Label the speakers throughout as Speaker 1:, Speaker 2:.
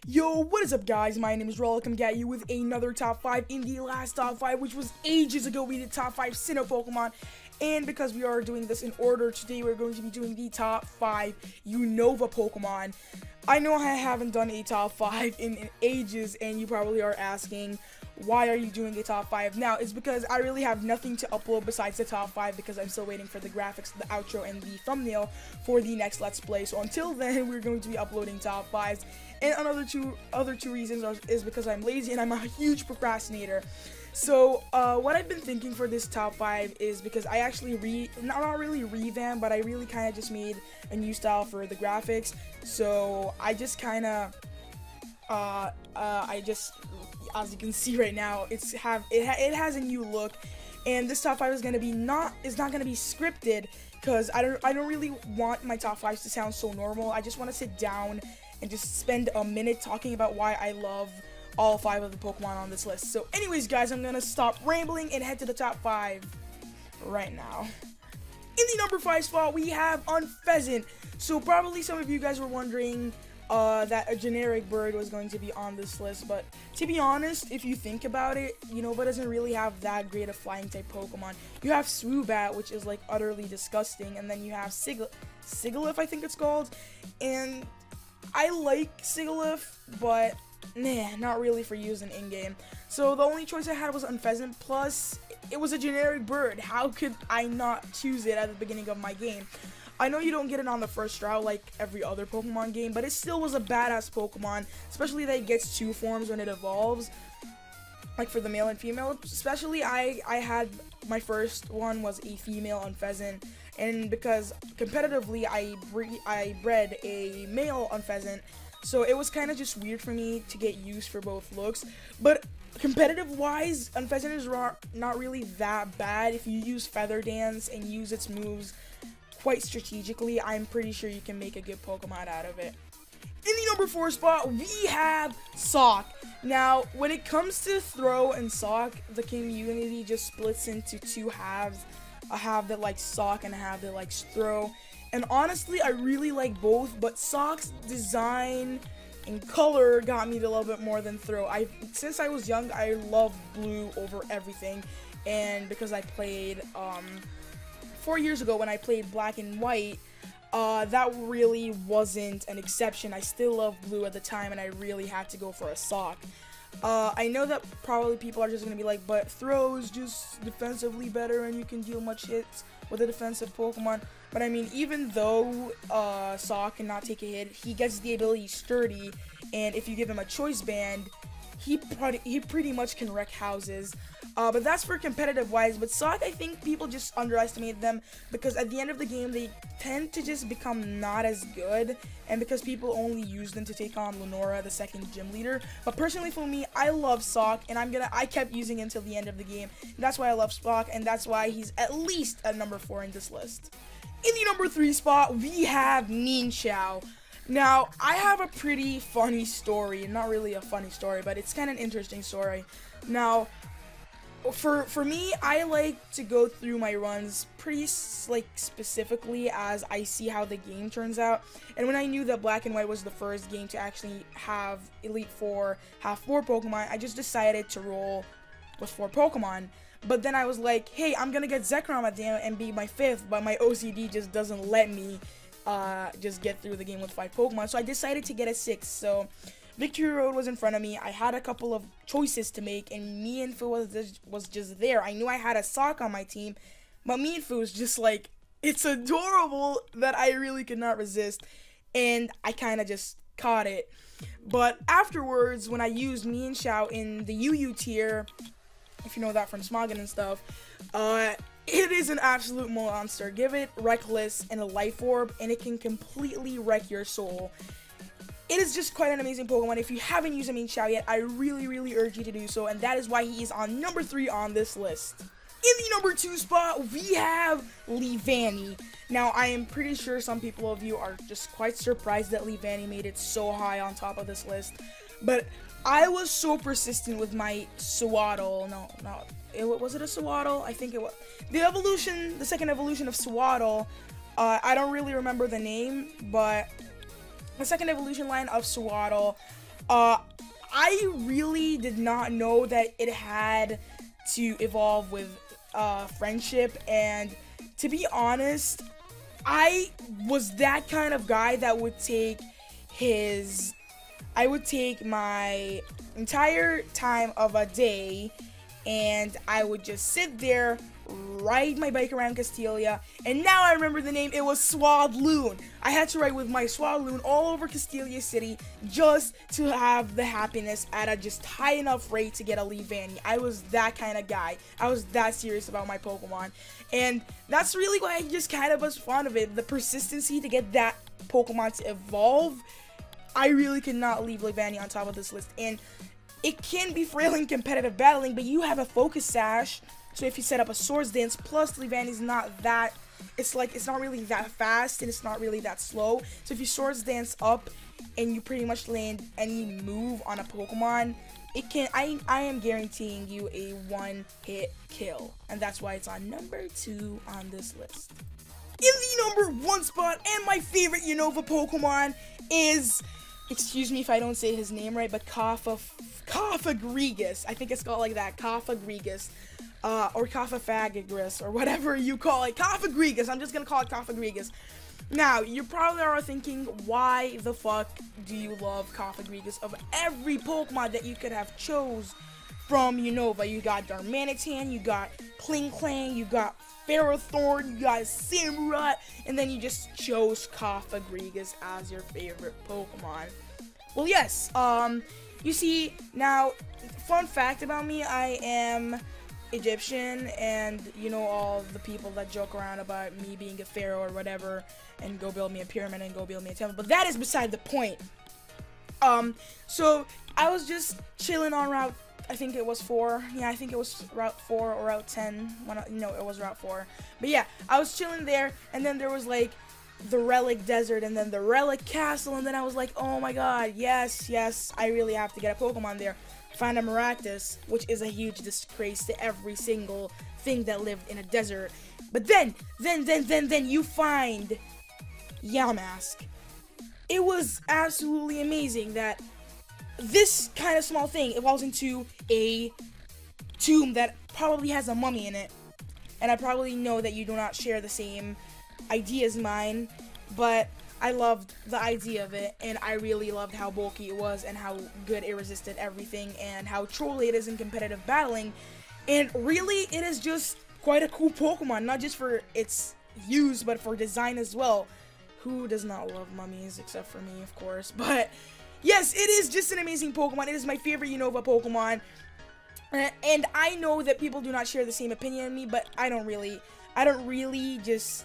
Speaker 1: Yo, what is up guys? My name is Rollo. I'm at you with another top 5 in the last top 5, which was ages ago. We did top 5 Sinnoh Pokemon. And because we are doing this in order, today we're going to be doing the top 5 Unova Pokemon. I know I haven't done a top 5 in ages, and you probably are asking, why are you doing a top 5 now? It's because I really have nothing to upload besides the top 5 because I'm still waiting for the graphics, the outro, and the thumbnail for the next Let's Play. So until then, we're going to be uploading top 5s. And other two reasons is because I'm lazy and I'm a huge procrastinator. So what I've been thinking for this top 5 is because I actually not really revamped, but I really kind of just made a new style for the graphics. So I just kind of as you can see right now, it has a new look, and this top 5 is not gonna be scripted because I don't really want my top 5s to sound so normal. I just want to sit down and just spend a minute talking about why I love all 5 of the Pokemon on this list. So anyways guys, I'm gonna stop rambling and head to the top 5 right now. In the number 5 spot, we have Unfettered. So probably some of you guys were wondering that a generic bird was going to be on this list, but to be honest, if you think about it, Unova doesn't really have that great a flying type Pokemon. You have Swoobat, which is like utterly disgusting, and then you have Sigilyph, I think it's called, and I like Sigilyph, but nah, not really for using in-game. So the only choice I had was Unfettered, plus it was a generic bird. How could I not choose it at the beginning of my game? I know you don't get it on the first route like every other Pokemon game, but it still was a badass Pokemon, especially that it gets 2 forms when it evolves, like for the male and female. Especially I had, my first one was a female Unfettered, and because competitively I bred a male Unfettered, so it was kind of just weird for me to get used for both looks. But competitive wise, Unfettered is not really that bad. If you use Feather Dance and use its moves quite strategically, I'm pretty sure you can make a good Pokemon out of it. In the number 4 spot, we have Sock. Now, when it comes to throw and Sock, the community just splits into 2 halves. A half that likes Sock and a half that likes throw. And honestly, I really like both, but Sock's design and color got me a little bit more than throw. Since I was young, I loved blue over everything, and because I played 4 years ago when I played black and white, that really wasn't an exception. I still loved blue at the time, and I really had to go for a Sock. I know that probably people are just going to be like, but throw is just defensively better and you can deal much hits with a defensive Pokemon. But I mean, even though Sock cannot take a hit, he gets the ability Sturdy, and if you give him a choice band, he pretty much can wreck houses. But that's for competitive wise. But Sock, I think people just underestimate them because at the end of the game they tend to just become not as good, and because people only use them to take on Lenora, the second gym leader. But personally for me, I love Sock, and I kept using him until the end of the game. That's why I love Sock, and that's why he's at least at number 4 in this list. In the number 3 spot, we have Ninchao. Now, I have a pretty funny story. Not really a funny story, but it's kind of an interesting story. Now, for me, I like to go through my runs pretty specifically as I see how the game turns out. And when I knew that Black and White was the first game to actually have Elite Four, have 4 Pokemon, I just decided to roll with 4 Pokemon. But then I was like, hey, I'm gonna get Zekrom at the end and be my 5th, but my OCD just doesn't let me just get through the game with 5 Pokemon. So I decided to get a 6th. So Victory Road was in front of me. I had a couple of choices to make, and Mienfoo was just there. I knew I had a Sock on my team, but Mienfoo was just like, it's adorable that I really could not resist, and I kind of just caught it. But afterwards, when I used Ninchao in the UU tier, if you know that from Smogon and stuff, it is an absolute monster. Give it Reckless and a Life Orb, and it can completely wreck your soul. It is just quite an amazing Pokemon. If you haven't used a Ninchao yet, I really urge you to do so, and that is why he is on number 3 on this list. In the number 2 spot, we have Leavean. Now, I am pretty sure some people of you are just quite surprised that Leavean made it so high on top of this list, but I was so persistent with my Swaddle. Was it a Swaddle? I think it was. The second evolution of Swaddle, I don't really remember the name, but the second evolution line of Swaddle, I really did not know that it had to evolve with friendship, and to be honest, I was that kind of guy that would take I would take my entire time of a day and I would just sit there, ride my bike around Castilia, and now I remember the name, it was Swadloon. I had to ride with my Swadloon all over Castilia City just to have the happiness at a just high enough rate to get a Leavean. I was that kind of guy. I was that serious about my Pokemon, and that's really why I just kind of was fond of it. The persistency to get that Pokemon to evolve, I really could not leave Leavean on top of this list, and it can be frail in competitive battling, but you have a Focus Sash, so if you set up a Swords Dance, plus Leavean is not that, it's not really that fast, and it's not really that slow, so if you Swords Dance up, and you pretty much land any move on a Pokemon, it can, I am guaranteeing you a one-hit kill, and that's why it's on number 2 on this list. In the number 1 spot, and my favorite Unova Pokemon is, excuse me if I don't say his name right, but Cofagrigus. I think it's called like that, Cofagrigus. Or Cofagrigus, or whatever you call it. Cofagrigus, I'm just gonna call it Cofagrigus. Now, you probably are thinking, why the fuck do you love Cofagrigus? Of every Pokemon that you could have chose from Unova, you got Darmanitan, you got Klinklang, you got Ferrothorn, you got Samurott, and then you just chose Cofagrigus as your favorite Pokemon. Well, yes, you see, now, fun fact about me, I am Egyptian, and you know all the people that joke around about me being a pharaoh or whatever, and go build me a pyramid and go build me a temple, but that is beside the point. So, I was just chilling on Route, I think it was 4, yeah, I think it was Route 4 or Route 10, no, it was Route 4, but yeah, I was chilling there, and then there was like, the Relic Desert, and then the Relic Castle, and then I was like, oh my god, yes, I really have to get a Pokemon there. Find a Maractus, which is a huge disgrace to every single thing that lived in a desert. But then you find Yamask. It was absolutely amazing that this kind of small thing evolves into a tomb that probably has a mummy in it. And I probably know that you do not share the same idea as mine, but I loved the idea of it, and I really loved how bulky it was, and how good it resisted everything, and how trolly it is in competitive battling, and really, it is just quite a cool Pokemon, not just for its use, but for design as well. Who does not love mummies, except for me, of course, but yes, it is just an amazing Pokemon. It is my favorite Unova Pokemon, and I know that people do not share the same opinion as me, but I don't really just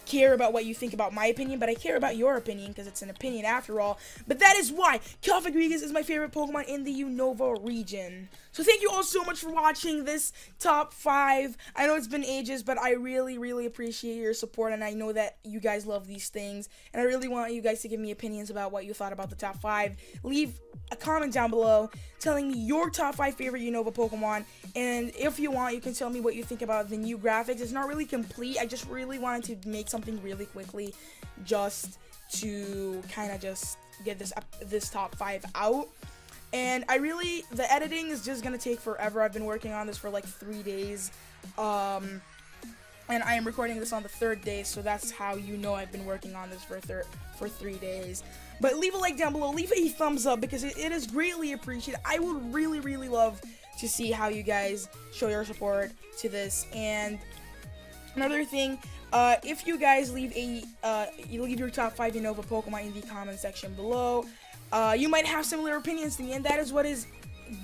Speaker 1: care about what you think about my opinion, but I care about your opinion because it's an opinion after all. But that is why Cofagrigus is my favorite Pokemon in the Unova region. So thank you all so much for watching this top 5. I know it's been ages, but I really appreciate your support, and I know that you guys love these things, and I really want you guys to give me opinions about what you thought about the top 5. Leave a comment down below telling me your top 5 favorite Unova Pokemon, and if you want, you can tell me what you think about the new graphics. It's not really complete. I just really wanted to make something really quickly just to kind of just get this top 5 out. And the editing is just gonna take forever. I've been working on this for like 3 days, and I am recording this on the 3rd day, so that's how you know I've been working on this for 3 days. But leave a like down below, leave a thumbs up, because it is greatly appreciated. I would really love to see how you guys show your support to this. And another thing, if you guys leave your top 5 Unova Pokemon in the comment section below, you might have similar opinions to me, and that is what is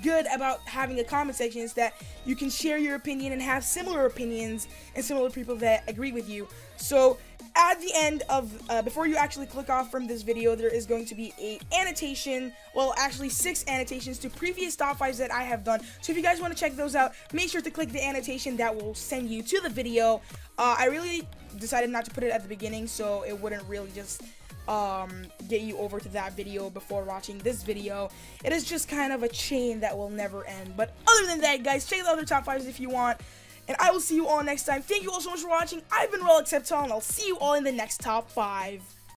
Speaker 1: good about having a comment section, is that you can share your opinion and have similar opinions and similar people that agree with you. So at the end of, before you actually click off from this video, there is going to be a annotation, well actually 6 annotations to previous top 5s that I have done. So if you guys want to check those out, make sure to click the annotation that will send you to the video. I really decided not to put it at the beginning, so it wouldn't really just get you over to that video before watching this video. It is just kind of a chain that will never end. But other than that, guys, check the other top 5s if you want, and I will see you all next time. Thank you all so much for watching. I've been Relic, and I'll see you all in the next top 5.